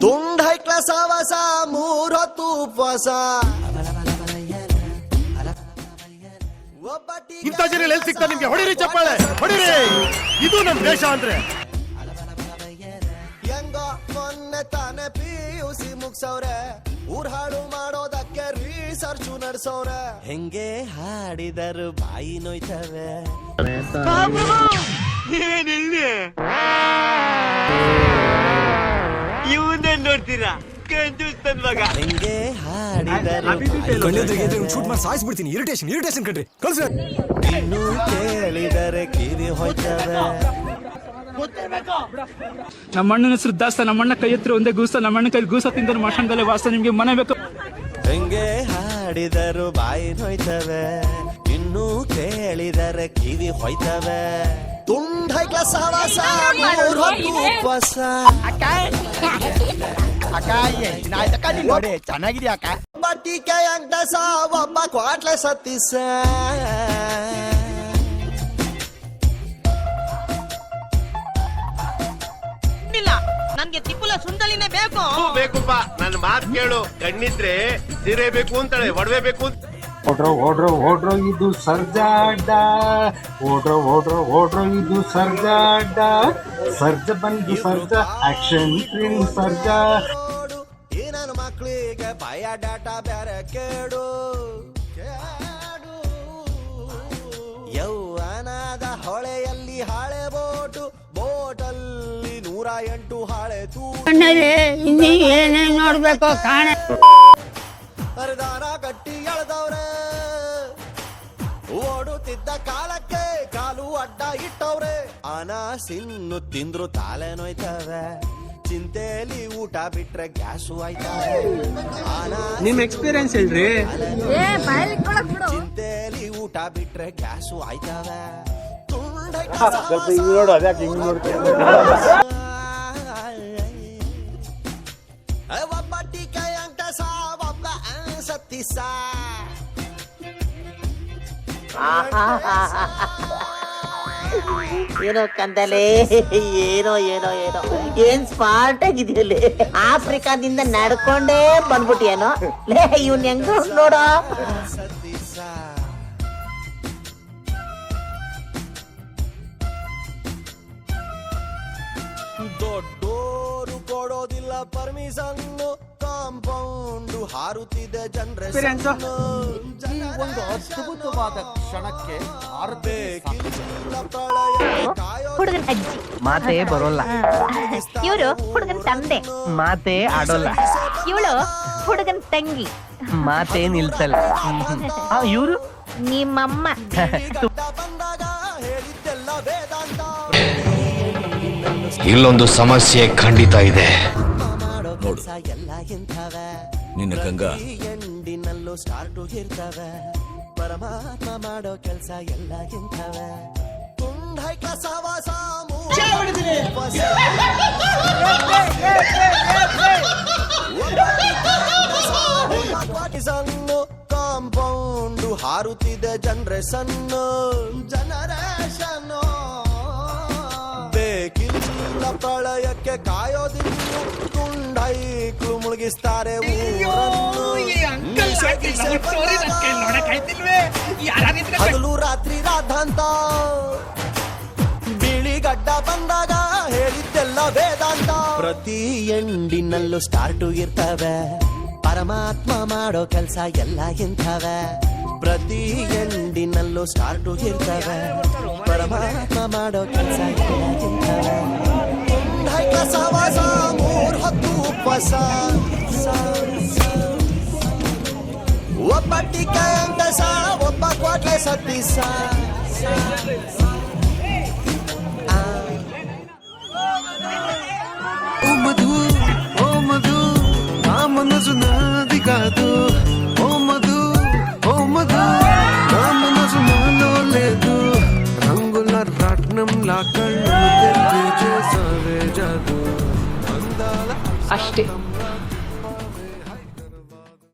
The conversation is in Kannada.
ತುಂಡ ಹೈಕ್ಲ ಸವಸ ಮೂರೊತ್ತು ಉಪವಾಸ ಇಂಥ ಜನ ಎಲ್ಲಿ ಸಿಗ್ತಾ ನಿಮ್ಗೆ? ಹೊಡಿರಿ ಚಪ್ಪಾಳೆ, ಹೊಡಿರಿ. ಇದು ನಮ್ ದೇಶ ಅಂದ್ರೆ. ಹೆಂಗೋ ಮೊನ್ನೆ ತಾನೆ PUC ಮುಗ್ಸವ್ರೆ, ಊರ್ ಹಾಡು ಮಾಡೋದಕ್ಕೆ ರಿಸರ್ಚ್ ನಡ್ಸವ್ರೆ. ಹೆಂಗೆ ಹಾಡಿದರು ಬಾಯಿ ನೋಯ್ತವೆ. ಇವನ್ನೇ ನೋಡ್ತೀರಾ? ಕಂಜೂಸ್ತನ್ ಮಗ. ಹೆಂಗೆ ಹಾಡಿದರು ಶೂಟ್ ಮಾಡಿ ಸಾಯಿಸ್ಬಿಡ್ತೀನಿ. ಇರಿಟೇಷನ್ ಕಣ್ರಿ. ಕಳ್ಸ. ಇನ್ನು ಕೇಳಿದರೆ ಕಿವಿ ಹೋಯ್ತವೆ. ನಮ್ಮ ಅಣ್ಣನ ಹೆಸರು ದಾಸ್ತ, ನಮ್ಮ ಅಣ್ಣ ಕೈ ಹತ್ರ ಒಂದೇ ಗೂಸ್ತ, ನಮ್ಮ ಅಣ್ಣ ಕೈ ಗೂಸ ತಿಂದರೆ ಮಶಾನದಲ್ಲೇ ವಾಸ್ತ. ನಿಮ್ಗೆ ಮನೆ ಬೇಕು. ಹೆಂಗೆ ಹಾಡಿದರು ಬಾಯಿ ನೋಯ್ತವೆ, ಇನ್ನು ಕೇಳಿದರೆ ಕಿವಿ ಹೋಯ್ತವೆ. ತುಂಡ ಹೈಕ್ಲ ಸವಸ ಮೂರೊತ್ತು ಉಪವಾಸ. ನೋಡಿ ಚೆನ್ನಾಗಿದ್ಯಾ ಅಕ್ಕ? ಬಟ್ಟಿಗೆ ಅಂಗಸ ಒಬ್ಬ ಕ್ವಾಟ್ಲೆ ಸತ್ತಿಸ. ನನ್ಗೆ ತಿಪ್ಪುಲ ಸುಂದಲಿನೇ ಬೇಕು. ಬೇಕುಪ್ಪ, ನನ್ನ ಮಾತು ಕೇಳು. ಕಣ್ಣಿದ್ರೆ ಸೀರೆ ಬೇಕು ಅಂತಾಳೆ, ಒಡವೆ ಬೇಕು ಅಂತ. ಓಡ್ರೋ ಇದು ಸರ್ಜಾಡ, ಓಡ್ರೋ ಇದು ಸರ್ಜಾಡ. ಸರ್ಜ ಬಂದು ಸರ್ಜ, ಆಕ್ಷನ್ ಕ್ವೀನ್ ಸರ್ಜ. ಈ ನನ್ನ ಮಕ್ಕಳಿಗೆ ಬಯೋಡಾಟ ಬೇರೆ ಕೇಡು. ಯೌವನದ ಹೊಳೆಯಲ್ಲಿ ಹಾಳೆ ಬೋಟು, ಬೋಟಲ್ಲಿ 108 ಹಾಳೆ ಇನ್ನೀ ಏನೇನ್ ನೋಡ್ಬೇಕು ಕಾಣೆ. ಹರಿದಾರ ಕಟ್ಟಿ ಎಳ್ದವ್ರೆ, ಓಡುತ್ತಿದ್ದ ಕಾಲಕ್ಕೆ ಕಾಲು ಅಡ್ಡ ಇಟ್ಟವ್ರೆ. ಅನಾಸಿನ್ನು ತಿಂದ್ರು ತಾಲೆ ನೋಯ್ತವೆ, ಚಿಂತೆಲಿ ಊಟ ಬಿಟ್ರೆ ಗ್ಯಾಸು ಆಯ್ತವೆ. ನಿಮ್ ಎಕ್ಸ್ಪೀರಿಯನ್ಸ್ ಹೇಳ್ರಿ. ಚಿಂತೆಲಿ ಊಟ ಬಿಟ್ರೆ ಗ್ಯಾಸು ಆಯ್ತವೆ. ಒಬ್ಬಟ್ಟಿ ಕೈ ಅಂಟ ಒಬ್ಬ ಸತ್ತಿಸ. ಏನೋ ಕಂದಲೆ, ಏನೋ ಏನೋ ಏನೋ ಏನ್ ಸ್ಮಾರ್ಟ್ ಆಗಿದೆಯಲ್ಲಿ. ಆಫ್ರಿಕಾದಿಂದ ನಡ್ಕೊಂಡೇ ಬಂದ್ಬಿಟ್ಟಿಯೇನೋ ಲೇ. ಇವ್ನ ಹೆಂಗ ನೋಡೋ. ದೊಡ್ಡೋರು ಕೊಡೋದಿಲ್ಲ ಪರ್ಮಿಷನ್, ಕಾಂಪೌಂಡ್ ಹಾರುತ್ತಿದೆ ಜನರೇಷನ್. ಒಂದು ಅದ್ಭುತವಾದ ಕ್ಷಣಕ್ಕೆ ಹುಡುಗನ ಅಜ್ಜಿ ಮಾತೇ ಬರೋಲ್ಲ. ಇವರು ಹುಡುಗನ ತಂದೆ ಮಾತೇ ಆಡೋಲ್ಲ. ಇವಳು ಹುಡುಗನ ತಂಗಿ ಮಾತೇ ನಿಲ್ಸಲ್ಲ. ಇವರು ನಿಮ್ಮಮ್ಮ. ಇಲ್ಲೊಂದು ಸಮಸ್ಯೆ ಖಂಡಿತ ಇದೆ. ನೋಡು, ನಿನ್ನ ಗಂಗಾ ಎಂಡಿನಲ್ಲೂ ಸ್ಟಾರ್ಟು ಇರ್ತವೆ. ಪರಮಾತ್ಮ ಮಾಡೋ ಕೆಲಸ ಎಲ್ಲ ಇಂಥವೆ. ತುಂಡ ಹೈಕ್ಲ ಸವಸ ಸನ್ನು, ಕಾಂಪೌಂಡ್ ಹಾರುತ್ತಿದೆ ಜನರೇಷನ್. ಬೇಕಿಲ್ಲ ಪ್ರಳಯಕ್ಕೆ ಕಾಯೋದಿನ್ನು, ತುಂಡೈಕ್ಳು ಮುಳುಗಿಸ್ತಾರೆ ಹಗಲು ರಾತ್ರಿ ರಾಧಾಂತ. ಬಿಳಿಗಡ್ಡ ಬಂದಾಗ ಹೇಳಿದ್ದೆಲ್ಲ ವೇದಾಂತ. ಪ್ರತಿ ಎಂಡಿನಲ್ಲೂ ಸ್ಟಾರ್ಟು ಇರ್ತವೆ, ಪರಮಾತ್ಮ ಮಾಡೋ ಕೆಲ್ಸ ಎಲ್ಲ ಇಂಥವೆ. ಪ್ರತಿ ಎಂಡಿನಲ್ಲೂ ಸ್ಟಾರ್ಟು ಇರ್ತವೆ, ಪರಮಾತ್ಮ ಮಾಡೋ ಕೆಲ್ಸ ಎಲ್ಲ ಇಂಥವೆ. ಹೈಕ್ಲ ಸವಸ ಮೂರೊತ್ತು ಉಪವಾಸ. ಒಬ್ಬಟ್ಟಿ ಕೈ ಅಂಟಸ ಒಬ್ಬ ಕ್ವಾಟ್ಲೆ ಸತ್ತಿಸ. ఓ మధు నా మనసు నాది కాదు. ఓ మధు నా మనసు నాలో లేదు. రంగుల రాట్నంలా కళ్ళు చేసావే జాదు. అಷ್ಟೇ.